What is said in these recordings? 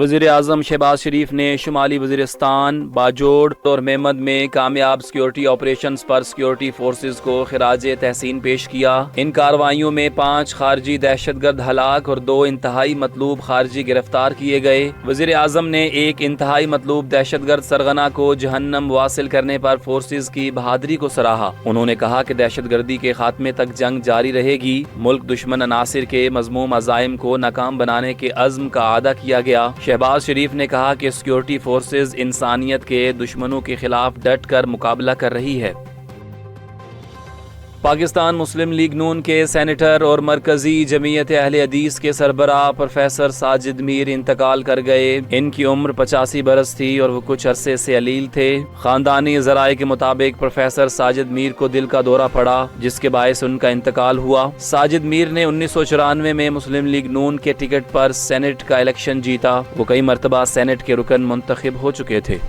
वज़ीर आज़म शहबाज शरीफ ने शुमाली वज़ीरिस्तान, बाजोड़ और मेमद में कामयाब सिक्योरिटी ऑपरेशंस पर सिक्योरिटी फोर्सेज को खिराज तहसीन पेश किया। इन कार्रवाइयों में 5 खारजी दहशतगर्द हलाक और 2 इंतहाई मतलूब खारजी गिरफ्तार किए गए। वज़ीर आज़म ने एक इंतहाई मतलूब दहशतगर्द सरगना को जहन्नम वासिल करने पर फोर्सेज की बहादुरी को सराहा। उन्होंने कहा कि दहशतगर्दी के खात्मे तक जंग जारी रहेगी। मुल्क दुश्मन अनासिर के मज़मूम अज़ाइम को नाकाम बनाने के अज़्म का आदा किया गया। शहबाज शरीफ ने कहा कि सिक्योरिटी फोर्सेज इंसानियत के दुश्मनों के खिलाफ डट कर मुकाबला कर रही है। पाकिस्तान मुस्लिम लीग नून के सेनेटर और मरकजी जमीयत अहले हदीस के सरबराह प्रोफेसर साजिद मीर इंतकाल कर गए। इनकी उम्र 85 बरस थी और वो कुछ अरसे से अलील थे। खानदानी ज़राए के मुताबिक प्रोफेसर साजिद मीर को दिल का दौरा पड़ा, जिसके बायस उनका इंतकाल हुआ। साजिद मीर ने 1994 में मुस्लिम लीग नून के टिकट पर सेनेट का इलेक्शन जीता। वो कई मरतबा सेनेट के रुकन मुंतखब हो चुके थे।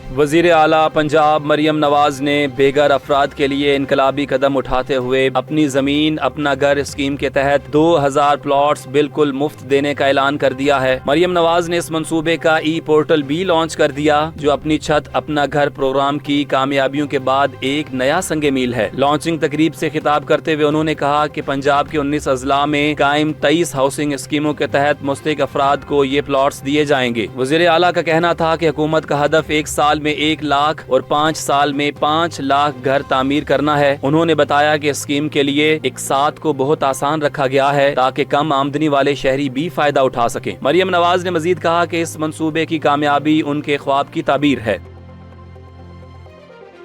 वज़ीर आला पंजाब मरियम नवाज ने बेघर अफराद के लिए इनकलाबी कदम उठाते हुए अपनी ज़मीन अपना घर स्कीम के तहत 2000 प्लॉट्स बिल्कुल मुफ्त देने का ऐलान कर दिया है। मरियम नवाज ने इस मंसूबे का ई पोर्टल भी लॉन्च कर दिया, जो अपनी छत अपना घर प्रोग्राम की कामयाबियों के बाद एक नया संगे मील है। लॉन्चिंग तकरीब से खिताब करते हुए उन्होंने कहा कि पंजाब के 19 अजला में कायम 23 हाउसिंग स्कीमों के तहत मुस्तहिक अफराद को ये प्लॉट्स दिए जाएंगे। वज़ीर आला का कहना था कि हुकूमत का हदफ 1 साल में 1 लाख और 5 साल में 5 लाख घर तामीर करना है। उन्होंने बताया कि स्कीम के लिए इकसात को बहुत आसान रखा गया है ताकि कम आमदनी वाले शहरी भी फायदा उठा सकें। मरियम नवाज ने मजीद कहा कि इस मंसूबे की कामयाबी उनके ख्वाब की ताबीर है।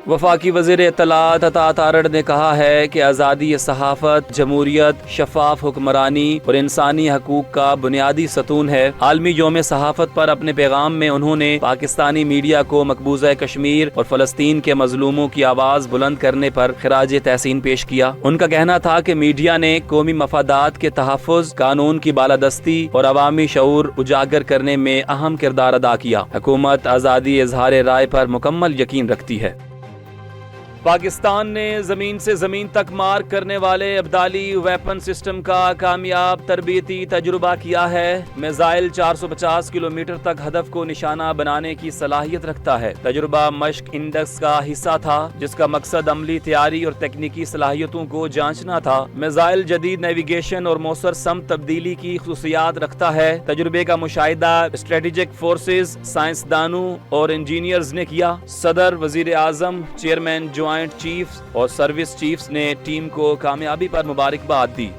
वफाकी वज़ीर इत्तलात अता तारड़ ने कहा है कि आज़ादी सहाफ़त, जमहूरियत, शफाफ हुक्मरानी और इंसानी हकूक का बुनियादी सतून है। आलमी यौम सहाफ़त पर अपने पैगाम में उन्होंने पाकिस्तानी मीडिया को मकबूजा कश्मीर और फ़लस्तीन के मजलूमों की आवाज़ बुलंद करने पर खिराज तहसीन पेश किया। उनका कहना था कि मीडिया ने कौमी मफादात के तहफ़्फ़ुज़, कानून की बालादस्ती और अवामी शऊर उजागर करने में अहम किरदार अदा किया। हुकूमत आज़ादी इज़हार राय पर मुकम्मल यकीन रखती है। पाकिस्तान ने ज़मीन से ज़मीन तक मार करने वाले अब्दाली वेपन सिस्टम का कामयाब तरबीती तजुर्बा किया है। मिसाइल 450 किलोमीटर तक हदफ को निशाना बनाने की सलाहियत रखता है। तजुर्बा मश्क इंडेक्स का हिस्सा था, जिसका मकसद अमली तैयारी और तकनीकी सलाहियतों को जांचना था। मिसाइल जदीद नेविगेशन और मौसर सम तब्दीली की खुसूसियात रखता है। तजुर्बे का मुशाहिदा स्ट्रेटेजिक फोर्सेज, साइंसदानों और इंजीनियर्स ने किया। सदर, वजीर आजम, चेयरमैन ज्वाइंट चीफ्स और सर्विस चीफ्स ने टीम को कामयाबी पर मुबारकबाद दी।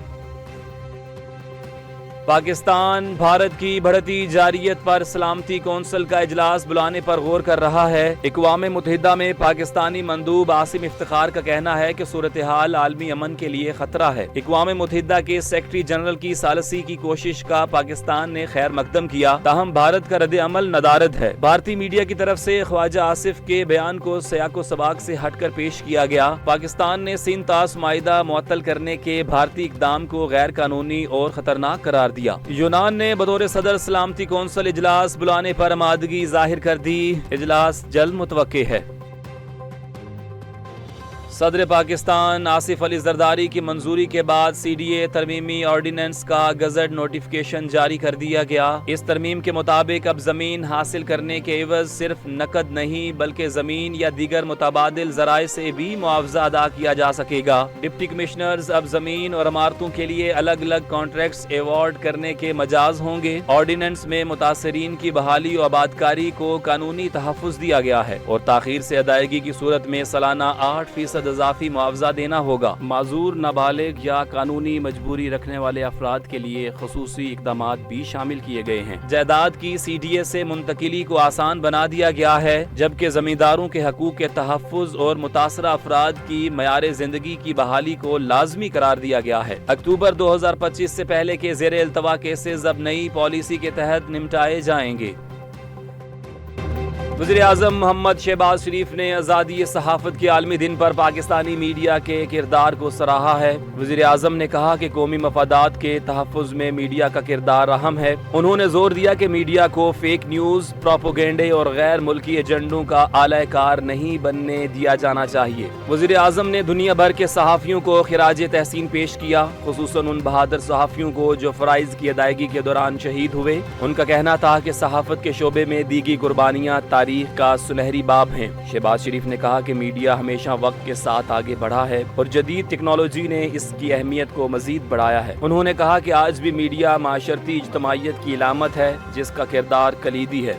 पाकिस्तान भारत की बढ़ती जारियत पर सलामती कौंसिल का इजलास बुलाने पर गौर कर रहा है। अक़वाम मुत्तहिदा में पाकिस्तानी मंदूब आसिम इफ्तिखार का कहना है कि सूरत हाल आलमी अमन के लिए खतरा है। अक़वाम मुत्तहिदा के सेक्रेटरी जनरल की सालसी की कोशिश का पाकिस्तान ने खैर मकदम किया, ताहम भारत का रद्द अमल नदारद है। भारतीय मीडिया की तरफ से ख्वाजा आसिफ के बयान को सियाको सबाक से हटकर पेश किया गया। पाकिस्तान ने सिंध तास माहिदा मुअत्तल करने के भारतीय इक़दाम को गैर कानूनी और खतरनाक करार दिया। यूनान ने बतौर सदर सलामती कौंसिल इजलास बुलाने पर आमादगी जाहिर कर दी। इजलास जल्द मुतवक्के है। सदर पाकिस्तान आसिफ अली जरदारी की मंजूरी के बाद CDA तरमीमी ऑर्डिनेंस का गजट नोटिफिकेशन जारी कर दिया गया। इस तरमीम के मुताबिक अब जमीन हासिल करने के एवज सिर्फ नकद नहीं बल्कि जमीन या दीगर मुतबादिल जराए से भी मुआवजा अदा किया जा सकेगा। डिप्टी कमिश्नर्स अब जमीन और इमारतों के लिए अलग अलग कॉन्ट्रैक्ट्स अवार्ड करने के मजाज होंगे। ऑर्डिनेंस में मुतासरीन की बहाली और आबादकारी को कानूनी तहफ़्फ़ुज़ दिया गया है और ताखीर से अदायगी की सूरत में सालाना 8% इजाफी मुआवजा देना होगा। माजूर, नाबालिग या कानूनी मजबूरी रखने वाले अफराद के लिए खसूसी इकदामात भी शामिल किए गए हैं। जायदाद की CDA से मुंतकिली को आसान बना दिया गया है, जबकि जमींदारों के हकूक के तहफ़्फ़ुज़ और मुतासरा अफराद की मयार जिंदगी की बहाली को लाजमी करार दिया गया है। अक्टूबर 2025 से पहले के ज़ेर इल्तवा केसेस अब नई पॉलिसी के तहत निपटाए जाएंगे। وزیر اعظم محمد شہباز شریف نے آزادی صحافت کے عالمی دن پر پاکستانی میڈیا کے کردار کو سراہا ہے۔ وزیر اعظم نے کہا کہ قومی مفادات کے تحفظ میں میڈیا کا کردار اہم ہے۔ انہوں نے زور دیا کہ میڈیا کو فیک نیوز، پروپیگنڈے اور غیر ملکی ایجنڈوں کا اعلی کار نہیں بننے دیا جانا چاہیے۔ وزیر اعظم نے دنیا بھر کے صحافیوں کو خراج تحسین پیش کیا، خصوصاً ان بہادر صحافیوں کو جو فرائض کی ادائیگی کے دوران شہید ہوئے۔ ان کا کہنا تھا کہ صحافت کے شعبے میں دی گئی قربانیاں تاریخ کا سنہری باب ہیں۔ شہباز شریف نے کہا کہ میڈیا ہمیشہ وقت کے ساتھ آگے بڑھا ہے اور جدید ٹیکنالوجی نے اس کی اہمیت کو مزید بڑھایا ہے۔ انہوں نے کہا کہ آج بھی میڈیا معاشرتی اجتماعیت کی علامت ہے جس کا کردار کلیدی ہے۔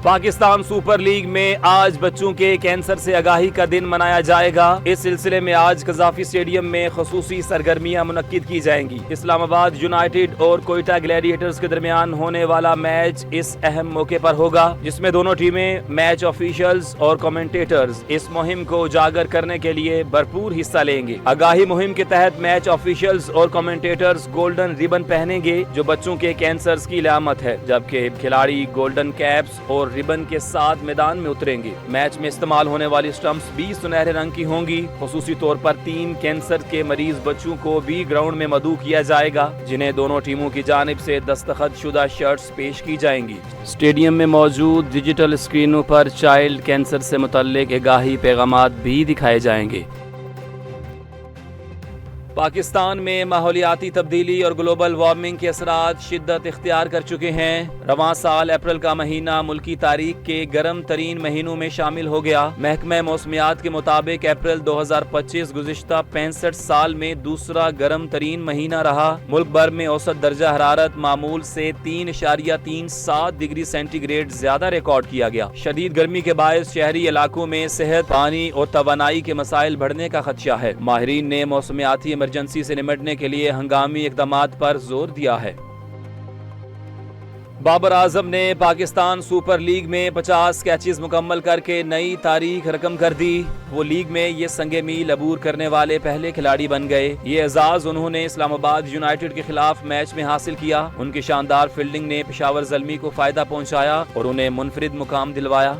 پاکستان سپر لیگ میں آج بچوں کے کینسر سے آگاہی کا دن منایا جائے گا۔ اس سلسلے میں آج قذافی اسٹیڈیم میں خصوصی سرگرمیاں منعقد کی جائیں گی۔ اسلام آباد یونائیٹڈ اور کوئٹہ گلیڈیٹرز کے درمیان ہونے والا میچ اس اہم موقع پر ہوگا، جس میں دونوں ٹیمیں، میچ آفیشلز اور کمنٹیٹرز اس مہم کو اجاگر کرنے کے لیے بھرپور حصہ لیں گے۔ آگاہی مہم کے تحت میچ آفیشلز اور کمنٹیٹرز گولڈن ریبن پہنیں گے جو بچوں کے کینسر کی علامت ہے، جبکہ کھلاڑی گولڈن کیپس اور ریبن کے ساتھ میدان میں اتریں گے۔ میچ میں استعمال ہونے والی سٹمپس بھی سنہرے رنگ کی ہوں گی۔ خصوصی طور پر 3 کینسر کے مریض بچوں کو بھی گراؤنڈ میں مدعو کیا جائے گا، جنہیں دونوں ٹیموں کی جانب سے دستخط شدہ شرٹس پیش کی جائیں گی۔ اسٹیڈیم میں موجود ڈیجیٹل اسکرینوں پر چائلڈ کینسر سے متعلق آگاہی پیغامات بھی دکھائے جائیں گے۔ پاکستان میں ماحولیاتی تبدیلی اور گلوبل وارمنگ کے اثرات شدت اختیار کر چکے ہیں۔ رواں سال اپریل کا مہینہ ملکی تاریخ کے گرم ترین مہینوں میں شامل ہو گیا۔ محکمہ موسمیات کے مطابق اپریل 2025 گزشتہ 65 سال میں دوسرا گرم ترین مہینہ رہا۔ ملک بھر میں اوسط درجہ حرارت معمول سے 3.37 ڈگری سینٹی گریڈ زیادہ ریکارڈ کیا گیا۔ شدید گرمی کے باعث شہری علاقوں میں صحت، پانی اور توانائی کے مسائل بڑھنے کا خدشہ ہے۔ ماہرین نے موسمیاتی ایمرجنسی سے نمٹنے کے لیے ہنگامی اقدامات پر زور دیا ہے۔ بابر اعظم نے پاکستان سپر لیگ میں 50 کیچز مکمل کر کے نئی تاریخ رقم کر دی۔ وہ لیگ میں یہ سنگ میل عبور کرنے والے پہلے کھلاڑی بن گئے۔ یہ اعزاز انہوں نے اسلام آباد یونائیٹڈ کے خلاف میچ میں حاصل کیا۔ ان کی شاندار فیلڈنگ نے پشاور زلمی کو فائدہ پہنچایا اور انہیں منفرد مقام دلوایا۔